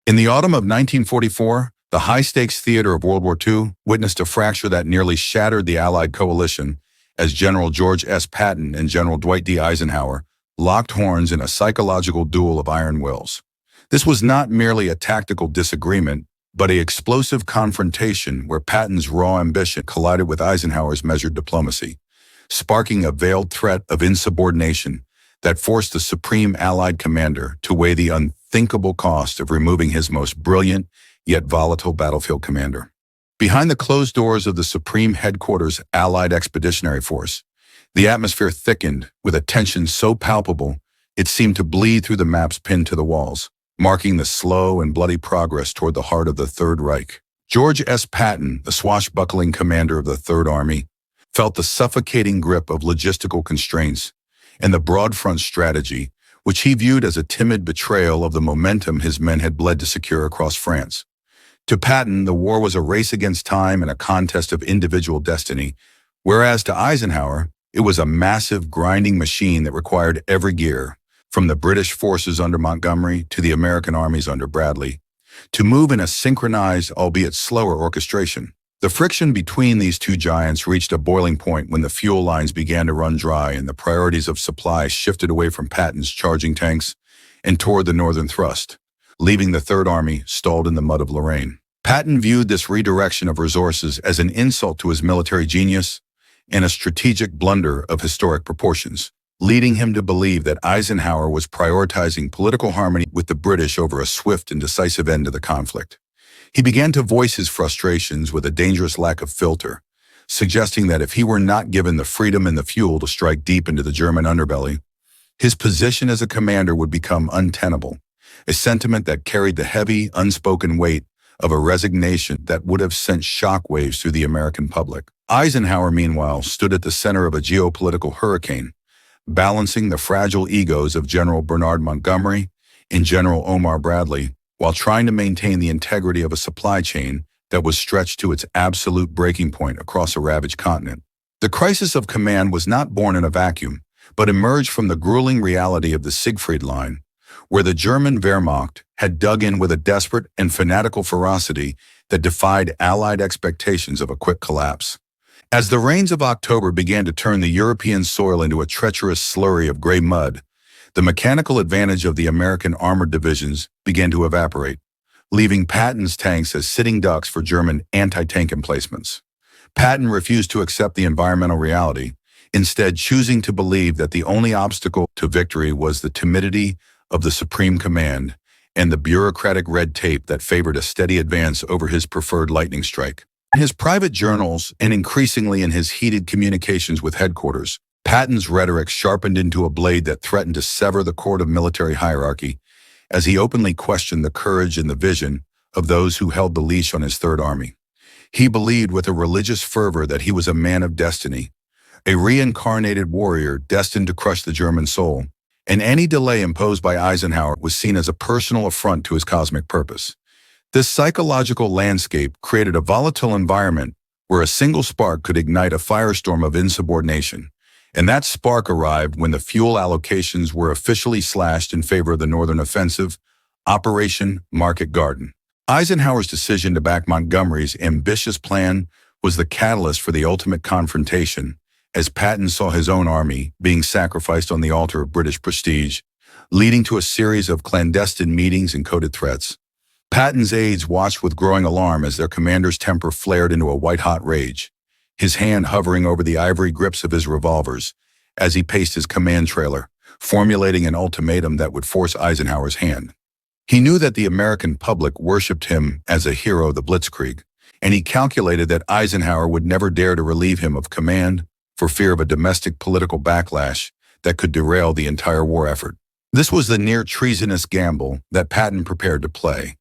In the autumn of 1944, the high-stakes theater of World War II witnessed a fracture that nearly shattered the Allied coalition as General George S. Patton and General Dwight D. Eisenhower locked horns in a psychological duel of iron wills. This was not merely a tactical disagreement, but an explosive confrontation where Patton's raw ambition collided with Eisenhower's measured diplomacy, sparking a veiled threat of insubordination that forced the Supreme Allied Commander to weigh the unthinkable cost of removing his most brilliant yet volatile battlefield commander. Behind the closed doors of the Supreme Headquarters Allied Expeditionary Force, the atmosphere thickened with a tension so palpable it seemed to bleed through the maps pinned to the walls, marking the slow and bloody progress toward the heart of the Third Reich. George S. Patton, the swashbuckling commander of the Third Army, felt the suffocating grip of logistical constraints and the broad front strategy, which he viewed as a timid betrayal of the momentum his men had bled to secure across France. To Patton, the war was a race against time and a contest of individual destiny, whereas to Eisenhower, it was a massive, grinding machine that required every gear, from the British forces under Montgomery to the American armies under Bradley, to move in a synchronized, albeit slower orchestration. The friction between these two giants reached a boiling point when the fuel lines began to run dry and the priorities of supply shifted away from Patton's charging tanks and toward the northern thrust, leaving the Third Army stalled in the mud of Lorraine. Patton viewed this redirection of resources as an insult to his military genius and a strategic blunder of historic proportions, leading him to believe that Eisenhower was prioritizing political harmony with the British over a swift and decisive end to the conflict. He began to voice his frustrations with a dangerous lack of filter, suggesting that if he were not given the freedom and the fuel to strike deep into the German underbelly, his position as a commander would become untenable, a sentiment that carried the heavy, unspoken weight of a resignation that would have sent shockwaves through the American public. Eisenhower, meanwhile, stood at the center of a geopolitical hurricane, balancing the fragile egos of General Bernard Montgomery and General Omar Bradley, while trying to maintain the integrity of a supply chain that was stretched to its absolute breaking point across a ravaged continent. The crisis of command was not born in a vacuum, but emerged from the grueling reality of the Siegfried Line, where the German Wehrmacht had dug in with a desperate and fanatical ferocity that defied Allied expectations of a quick collapse. As the rains of October began to turn the European soil into a treacherous slurry of gray mud, the mechanical advantage of the American armored divisions began to evaporate, leaving Patton's tanks as sitting ducks for German anti-tank emplacements. Patton refused to accept the environmental reality, instead choosing to believe that the only obstacle to victory was the timidity of the Supreme Command and the bureaucratic red tape that favored a steady advance over his preferred lightning strike. In his private journals and increasingly in his heated communications with headquarters, Patton's rhetoric sharpened into a blade that threatened to sever the cord of military hierarchy as he openly questioned the courage and the vision of those who held the leash on his Third Army. He believed with a religious fervor that he was a man of destiny, a reincarnated warrior destined to crush the German soul, and any delay imposed by Eisenhower was seen as a personal affront to his cosmic purpose. This psychological landscape created a volatile environment where a single spark could ignite a firestorm of insubordination. And that spark arrived when the fuel allocations were officially slashed in favor of the Northern Offensive, Operation Market Garden. Eisenhower's decision to back Montgomery's ambitious plan was the catalyst for the ultimate confrontation, as Patton saw his own army being sacrificed on the altar of British prestige, leading to a series of clandestine meetings and coded threats. Patton's aides watched with growing alarm as their commander's temper flared into a white-hot rage, his hand hovering over the ivory grips of his revolvers as he paced his command trailer, formulating an ultimatum that would force Eisenhower's hand. He knew that the American public worshipped him as a hero of the Blitzkrieg, and he calculated that Eisenhower would never dare to relieve him of command for fear of a domestic political backlash that could derail the entire war effort. This was the near-treasonous gamble that Patton prepared to play,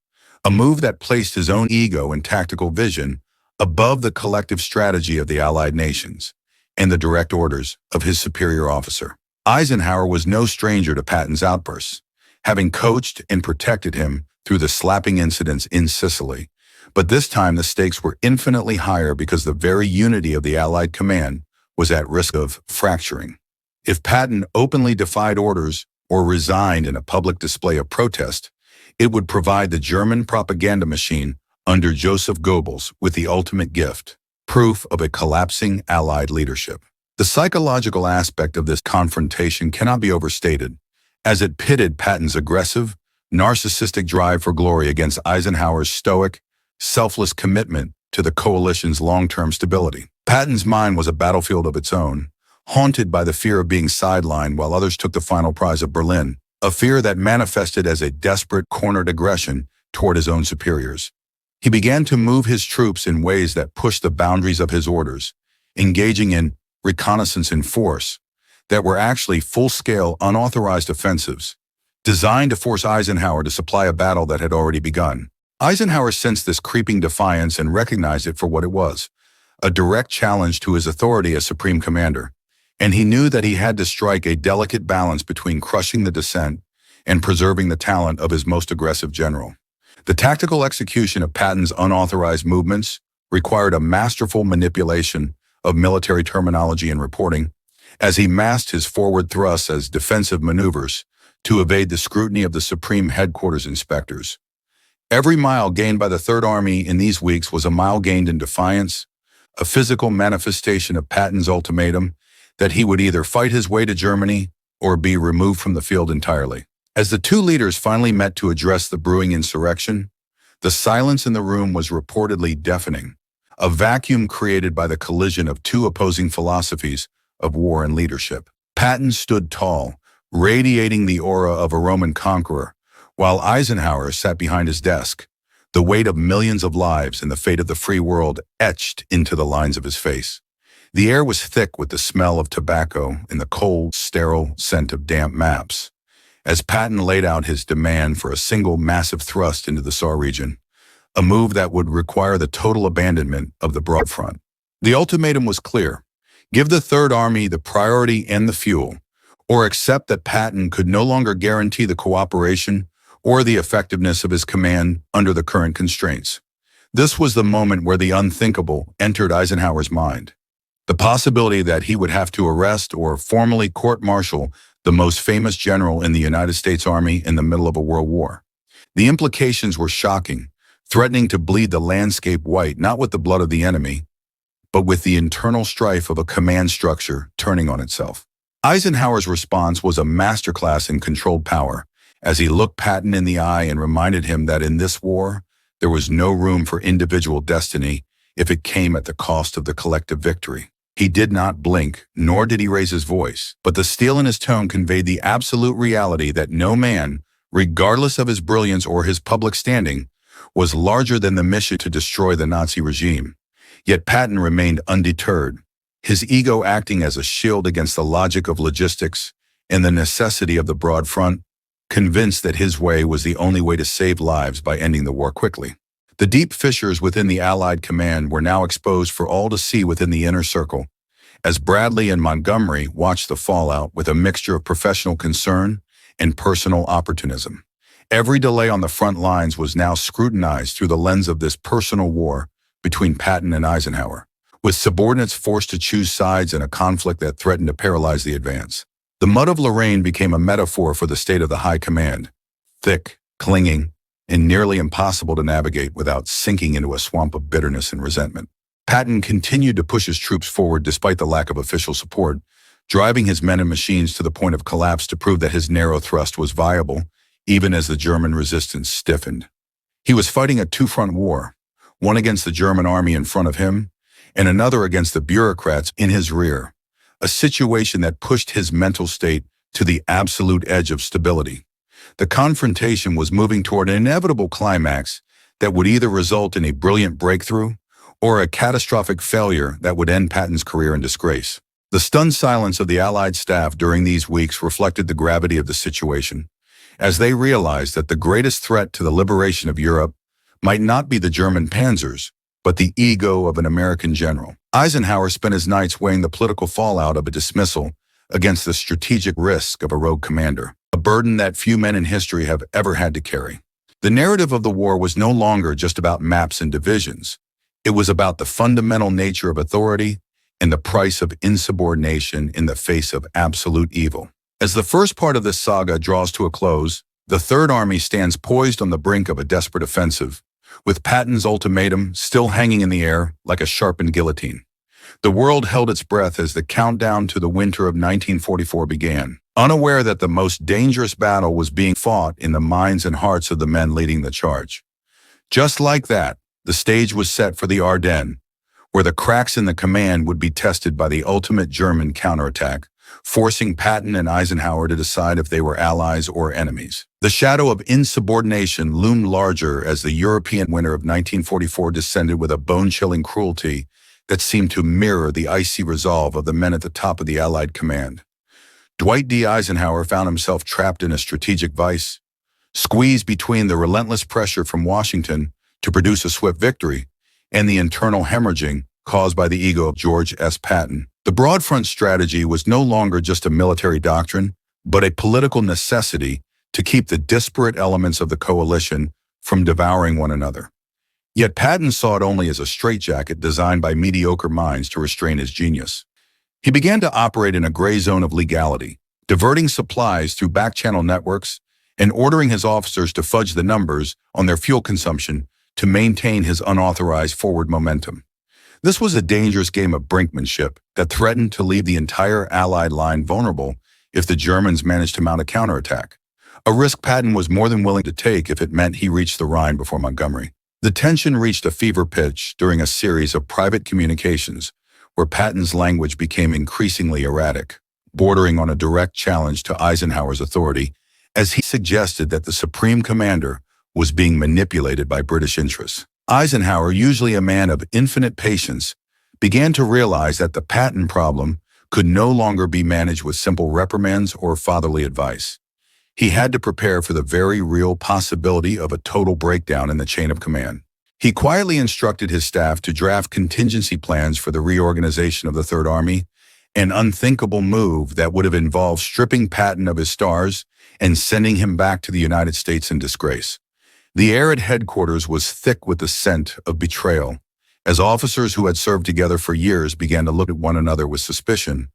a move that placed his own ego and tactical vision above the collective strategy of the Allied nations and the direct orders of his superior officer. Eisenhower was no stranger to Patton's outbursts, having coached and protected him through the slapping incidents in Sicily. But this time the stakes were infinitely higher because the very unity of the Allied command was at risk of fracturing. If Patton openly defied orders or resigned in a public display of protest, It would provide the German propaganda machine under Joseph Goebbels with the ultimate gift, proof of a collapsing Allied leadership. The psychological aspect of this confrontation cannot be overstated, as it pitted Patton's aggressive, narcissistic drive for glory against Eisenhower's stoic, selfless commitment to the coalition's long-term stability. Patton's mind was a battlefield of its own, haunted by the fear of being sidelined while others took the final prize of Berlin, a fear that manifested as a desperate, cornered aggression toward his own superiors. He began to move his troops in ways that pushed the boundaries of his orders, engaging in reconnaissance in force that were actually full-scale, unauthorized offensives, designed to force Eisenhower to supply a battle that had already begun. Eisenhower sensed this creeping defiance and recognized it for what it was, a direct challenge to his authority as Supreme Commander, and he knew that he had to strike a delicate balance between crushing the dissent and preserving the talent of his most aggressive general. The tactical execution of Patton's unauthorized movements required a masterful manipulation of military terminology and reporting, as he masked his forward thrusts as defensive maneuvers to evade the scrutiny of the Supreme Headquarters inspectors. Every mile gained by the Third Army in these weeks was a mile gained in defiance, a physical manifestation of Patton's ultimatum that he would either fight his way to Germany or be removed from the field entirely. As the two leaders finally met to address the brewing insurrection, the silence in the room was reportedly deafening, a vacuum created by the collision of two opposing philosophies of war and leadership. Patton stood tall, radiating the aura of a Roman conqueror, while Eisenhower sat behind his desk, the weight of millions of lives and the fate of the free world etched into the lines of his face. The air was thick with the smell of tobacco and the cold, sterile scent of damp maps, as Patton laid out his demand for a single massive thrust into the Saar region, a move that would require the total abandonment of the broad front. The ultimatum was clear: give the Third Army the priority and the fuel, or accept that Patton could no longer guarantee the cooperation or the effectiveness of his command under the current constraints. This was the moment where the unthinkable entered Eisenhower's mind. The possibility that he would have to arrest or formally court-martial the most famous general in the United States Army in the middle of a world war. The implications were shocking, threatening to bleed the landscape white not with the blood of the enemy, but with the internal strife of a command structure turning on itself. Eisenhower's response was a masterclass in controlled power, as he looked Patton in the eye and reminded him that in this war, there was no room for individual destiny if it came at the cost of the collective victory. He did not blink, nor did he raise his voice, but the steel in his tone conveyed the absolute reality that no man, regardless of his brilliance or his public standing, was larger than the mission to destroy the Nazi regime. Yet Patton remained undeterred, his ego acting as a shield against the logic of logistics and the necessity of the broad front, convinced that his way was the only way to save lives by ending the war quickly. The deep fissures within the Allied command were now exposed for all to see within the inner circle, as Bradley and Montgomery watched the fallout with a mixture of professional concern and personal opportunism. Every delay on the front lines was now scrutinized through the lens of this personal war between Patton and Eisenhower, with subordinates forced to choose sides in a conflict that threatened to paralyze the advance. The mud of Lorraine became a metaphor for the state of the high command, thick, clinging, and nearly impossible to navigate without sinking into a swamp of bitterness and resentment. Patton continued to push his troops forward despite the lack of official support, driving his men and machines to the point of collapse to prove that his narrow thrust was viable, even as the German resistance stiffened. He was fighting a two-front war, one against the German army in front of him, and another against the bureaucrats in his rear, a situation that pushed his mental state to the absolute edge of stability. The confrontation was moving toward an inevitable climax that would either result in a brilliant breakthrough or a catastrophic failure that would end Patton's career in disgrace. The stunned silence of the Allied staff during these weeks reflected the gravity of the situation, as they realized that the greatest threat to the liberation of Europe might not be the German panzers, but the ego of an American general. Eisenhower spent his nights weighing the political fallout of a dismissal against the strategic risk of a rogue commander, a burden that few men in history have ever had to carry. The narrative of the war was no longer just about maps and divisions. It was about the fundamental nature of authority and the price of insubordination in the face of absolute evil. As the first part of this saga draws to a close, The Third Army stands poised on the brink of a desperate offensive, with Patton's ultimatum still hanging in the air like a sharpened guillotine. The world held its breath as the countdown to the winter of 1944 began, unaware that the most dangerous battle was being fought in the minds and hearts of the men leading the charge. Just like that, the stage was set for the Ardennes, where the cracks in the command would be tested by the ultimate German counterattack, forcing Patton and Eisenhower to decide if they were allies or enemies. The shadow of insubordination loomed larger as the European winter of 1944 descended with a bone-chilling cruelty that seemed to mirror the icy resolve of the men at the top of the Allied command. Dwight D. Eisenhower found himself trapped in a strategic vice, squeezed between the relentless pressure from Washington to produce a swift victory and the internal hemorrhaging caused by the ego of George S. Patton. The broad front strategy was no longer just a military doctrine, but a political necessity to keep the disparate elements of the coalition from devouring one another. Yet Patton saw it only as a straitjacket designed by mediocre minds to restrain his genius. He began to operate in a gray zone of legality, diverting supplies through back-channel networks and ordering his officers to fudge the numbers on their fuel consumption to maintain his unauthorized forward momentum. This was a dangerous game of brinkmanship that threatened to leave the entire Allied line vulnerable if the Germans managed to mount a counterattack, a risk Patton was more than willing to take if it meant he reached the Rhine before Montgomery. The tension reached a fever pitch during a series of private communications where Patton's language became increasingly erratic, bordering on a direct challenge to Eisenhower's authority, as he suggested that the Supreme Commander was being manipulated by British interests. Eisenhower, usually a man of infinite patience, began to realize that the Patton problem could no longer be managed with simple reprimands or fatherly advice. He had to prepare for the very real possibility of a total breakdown in the chain of command. He quietly instructed his staff to draft contingency plans for the reorganization of the Third Army, an unthinkable move that would have involved stripping Patton of his stars and sending him back to the United States in disgrace. The air at headquarters was thick with the scent of betrayal, as officers who had served together for years began to look at one another with suspicion,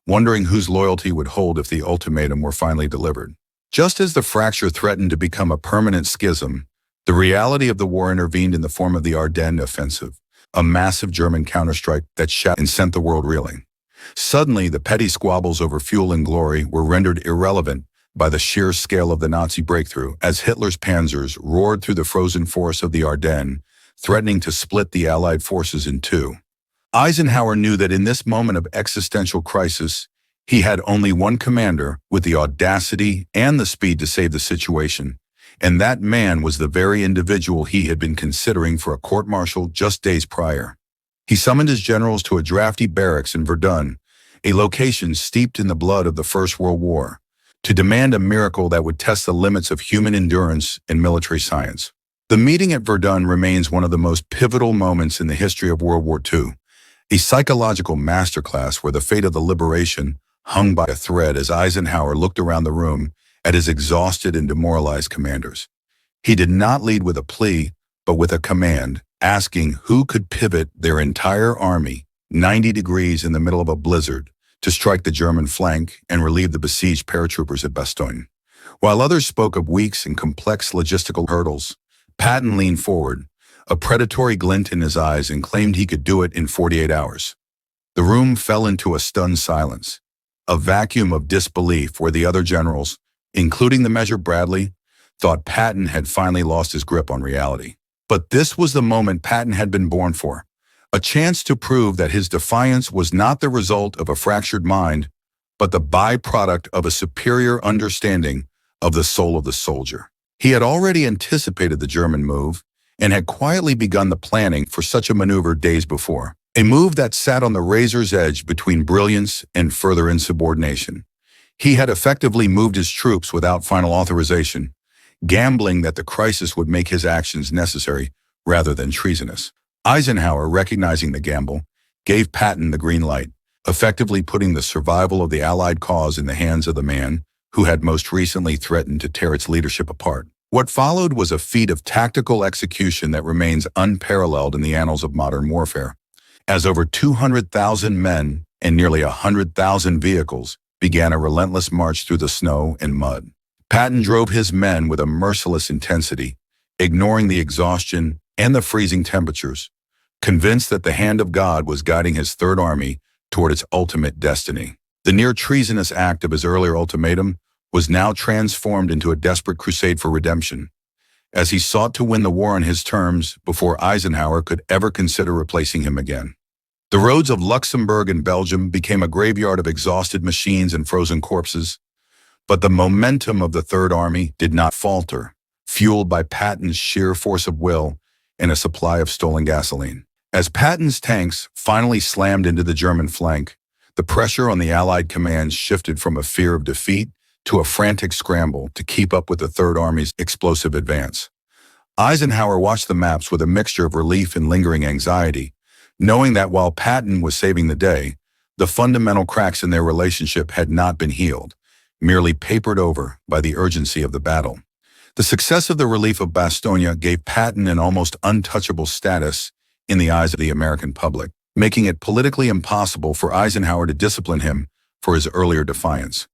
wondering whose loyalty would hold if the ultimatum were finally delivered. Just as the fracture threatened to become a permanent schism, the reality of the war intervened in the form of the Ardennes offensive, a massive German counterstrike that shattered and sent the world reeling. Suddenly, the petty squabbles over fuel and glory were rendered irrelevant by the sheer scale of the Nazi breakthrough, as Hitler's panzers roared through the frozen forests of the Ardennes, threatening to split the Allied forces in two. Eisenhower knew that in this moment of existential crisis, he had only one commander with the audacity and the speed to save the situation, and that man was the very individual he had been considering for a court-martial just days prior. He summoned his generals to a drafty barracks in Verdun, a location steeped in the blood of the First World War, to demand a miracle that would test the limits of human endurance and military science. The meeting at Verdun remains one of the most pivotal moments in the history of World War II, a psychological masterclass where the fate of the liberation hung by a thread as Eisenhower looked around the room at his exhausted and demoralized commanders. He did not lead with a plea, but with a command, asking who could pivot their entire army 90 degrees in the middle of a blizzard to strike the German flank and relieve the besieged paratroopers at Bastogne. While others spoke of weeks and complex logistical hurdles, Patton leaned forward, a predatory glint in his eyes, and claimed he could do it in 48 hours. The room fell into a stunned silence, a vacuum of disbelief where the other generals, including the Major Bradley, thought Patton had finally lost his grip on reality. But this was the moment Patton had been born for. A chance to prove that his defiance was not the result of a fractured mind, but the byproduct of a superior understanding of the soul of the soldier. He had already anticipated the German move and had quietly begun the planning for such a maneuver days before, a move that sat on the razor's edge between brilliance and further insubordination. He had effectively moved his troops without final authorization, gambling that the crisis would make his actions necessary rather than treasonous. Eisenhower, recognizing the gamble, gave Patton the green light, effectively putting the survival of the Allied cause in the hands of the man who had most recently threatened to tear its leadership apart. What followed was a feat of tactical execution that remains unparalleled in the annals of modern warfare, as over 200,000 men and nearly 100,000 vehicles began a relentless march through the snow and mud. Patton drove his men with a merciless intensity, ignoring the exhaustion and the freezing temperatures, convinced that the hand of God was guiding his Third Army toward its ultimate destiny. The near-treasonous act of his earlier ultimatum was now transformed into a desperate crusade for redemption, as he sought to win the war on his terms before Eisenhower could ever consider replacing him again. The roads of Luxembourg and Belgium became a graveyard of exhausted machines and frozen corpses, but the momentum of the Third Army did not falter, fueled by Patton's sheer force of will and a supply of stolen gasoline. As Patton's tanks finally slammed into the German flank, the pressure on the Allied commands shifted from a fear of defeat to a frantic scramble to keep up with the Third Army's explosive advance. Eisenhower watched the maps with a mixture of relief and lingering anxiety, knowing that while Patton was saving the day, the fundamental cracks in their relationship had not been healed, merely papered over by the urgency of the battle. The success of the relief of Bastogne gave Patton an almost untouchable status in the eyes of the American public, making it politically impossible for Eisenhower to discipline him for his earlier defiance.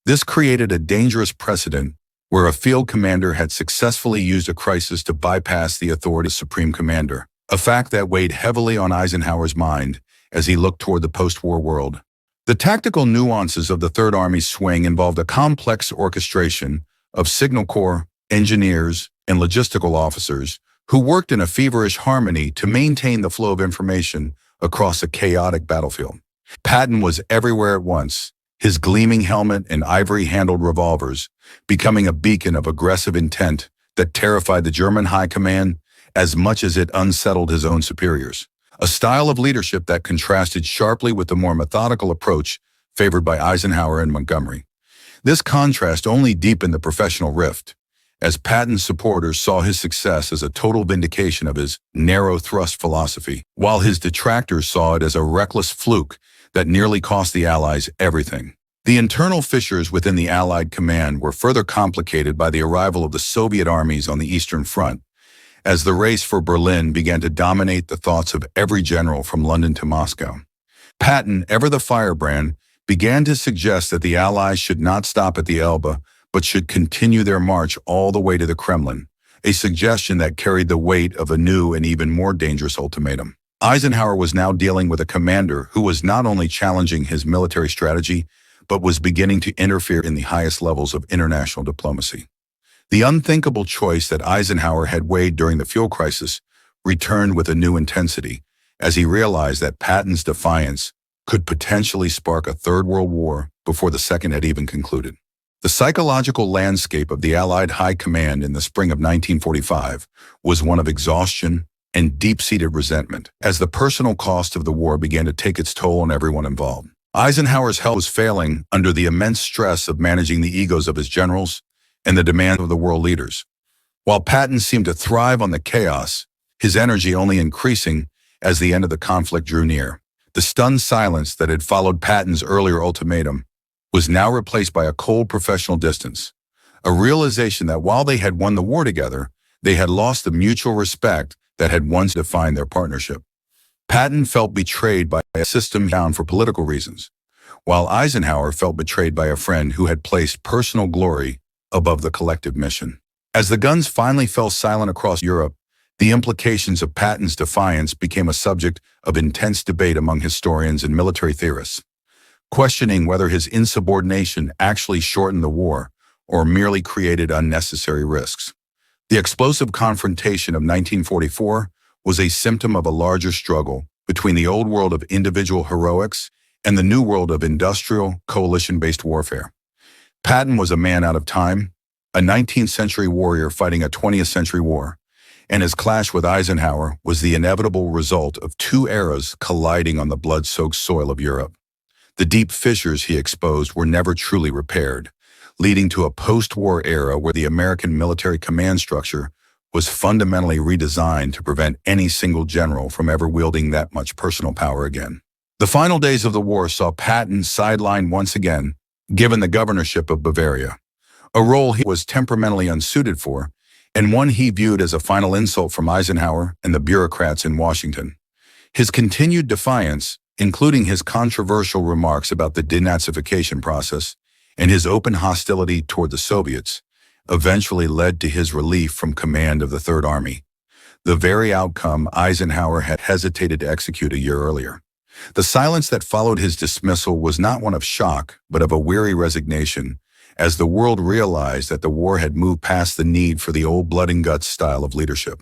This created a dangerous precedent where a field commander had successfully used a crisis to bypass the authority of Supreme Commander, a fact that weighed heavily on Eisenhower's mind as he looked toward the post-war world. The tactical nuances of the Third Army's swing involved a complex orchestration of Signal Corps, engineers, and logistical officers who worked in a feverish harmony to maintain the flow of information across a chaotic battlefield. Patton was everywhere at once, his gleaming helmet and ivory-handled revolvers becoming a beacon of aggressive intent that terrified the German high command as much as it unsettled his own superiors. A style of leadership that contrasted sharply with the more methodical approach favored by Eisenhower and Montgomery. This contrast only deepened the professional rift, as Patton's supporters saw his success as a total vindication of his narrow-thrust philosophy, while his detractors saw it as a reckless fluke that nearly cost the Allies everything. The internal fissures within the Allied command were further complicated by the arrival of the Soviet armies on the Eastern Front, as the race for Berlin began to dominate the thoughts of every general from London to Moscow. Patton, ever the firebrand, began to suggest that the Allies should not stop at the Elbe, but should continue their march all the way to the Kremlin, a suggestion that carried the weight of a new and even more dangerous ultimatum. Eisenhower was now dealing with a commander who was not only challenging his military strategy, but was beginning to interfere in the highest levels of international diplomacy. The unthinkable choice that Eisenhower had weighed during the fuel crisis returned with a new intensity, as he realized that Patton's defiance could potentially spark a Third World War before the Second had even concluded. The psychological landscape of the Allied High Command in the spring of 1945 was one of exhaustion and deep-seated resentment, as the personal cost of the war began to take its toll on everyone involved. Eisenhower's health was failing under the immense stress of managing the egos of his generals and the demands of the world leaders. While Patton seemed to thrive on the chaos, his energy only increasing as the end of the conflict drew near. The stunned silence that had followed Patton's earlier ultimatum was now replaced by a cold professional distance, a realization that while they had won the war together, they had lost the mutual respect that had once defined their partnership. Patton felt betrayed by a system bound for political reasons, while Eisenhower felt betrayed by a friend who had placed personal glory above the collective mission. As the guns finally fell silent across Europe, the implications of Patton's defiance became a subject of intense debate among historians and military theorists, questioning whether his insubordination actually shortened the war or merely created unnecessary risks. The explosive confrontation of 1944 was a symptom of a larger struggle between the old world of individual heroics and the new world of industrial, coalition-based warfare. Patton was a man out of time, a 19th century warrior fighting a 20th century war, and his clash with Eisenhower was the inevitable result of two eras colliding on the blood-soaked soil of Europe. The deep fissures he exposed were never truly repaired, leading to a post-war era where the American military command structure was fundamentally redesigned to prevent any single general from ever wielding that much personal power again. The final days of the war saw Patton sidelined once again, given the governorship of Bavaria, a role he was temperamentally unsuited for, and one he viewed as a final insult from Eisenhower and the bureaucrats in Washington. His continued defiance, including his controversial remarks about the denazification process and his open hostility toward the Soviets, eventually led to his relief from command of the Third Army, the very outcome Eisenhower had hesitated to execute a year earlier. The silence that followed his dismissal was not one of shock, but of a weary resignation, as the world realized that the war had moved past the need for the old blood-and-guts style of leadership.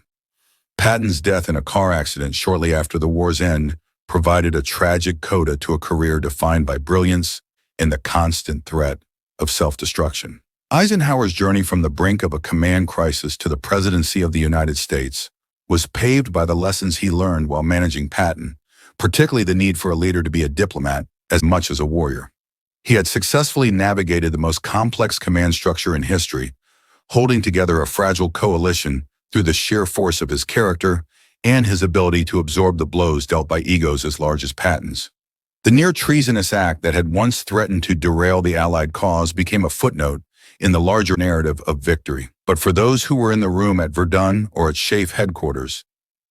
Patton's death in a car accident shortly after the war's end provided a tragic coda to a career defined by brilliance and the constant threat of self-destruction. Eisenhower's journey from the brink of a command crisis to the presidency of the United States was paved by the lessons he learned while managing Patton, particularly the need for a leader to be a diplomat as much as a warrior. He had successfully navigated the most complex command structure in history, holding together a fragile coalition through the sheer force of his character and his ability to absorb the blows dealt by egos as large as Patton's. The near-treasonous act that had once threatened to derail the Allied cause became a footnote in the larger narrative of victory. But for those who were in the room at Verdun or at SHAEF Headquarters,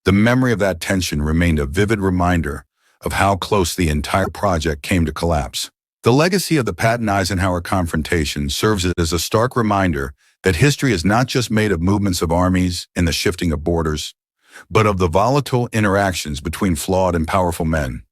the memory of that tension remained a vivid reminder of how close the entire project came to collapse. The legacy of the Patton-Eisenhower confrontation serves as a stark reminder that history is not just made of movements of armies and the shifting of borders, but of the volatile interactions between flawed and powerful men.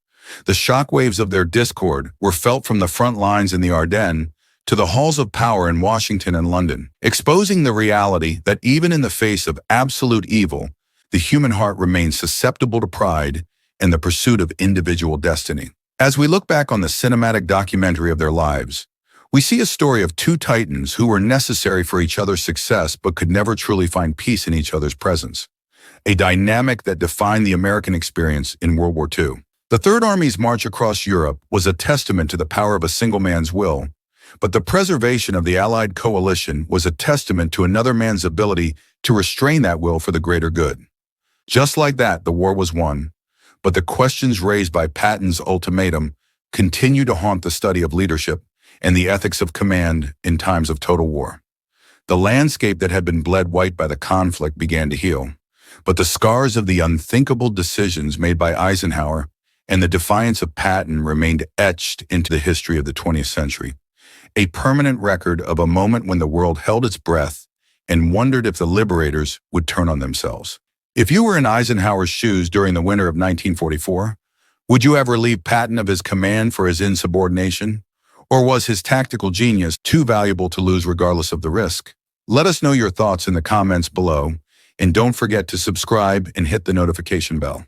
The shockwaves of their discord were felt from the front lines in the Ardennes to the halls of power in Washington and London, exposing the reality that even in the face of absolute evil, the human heart remains susceptible to pride and the pursuit of individual destiny. As we look back on the cinematic documentary of their lives, we see a story of two titans who were necessary for each other's success but could never truly find peace in each other's presence, a dynamic that defined the American experience in World War II. The Third Army's march across Europe was a testament to the power of a single man's will, but the preservation of the Allied coalition was a testament to another man's ability to restrain that will for the greater good. Just like that, the war was won, but the questions raised by Patton's ultimatum continue to haunt the study of leadership and the ethics of command in times of total war. The landscape that had been bled white by the conflict began to heal, but the scars of the unthinkable decisions made by Eisenhower and the defiance of Patton remained etched into the history of the 20th century, a permanent record of a moment when the world held its breath and wondered if the liberators would turn on themselves. If you were in Eisenhower's shoes during the winter of 1944, would you ever relieve Patton of his command for his insubordination? Or was his tactical genius too valuable to lose regardless of the risk? Let us know your thoughts in the comments below, and don't forget to subscribe and hit the notification bell.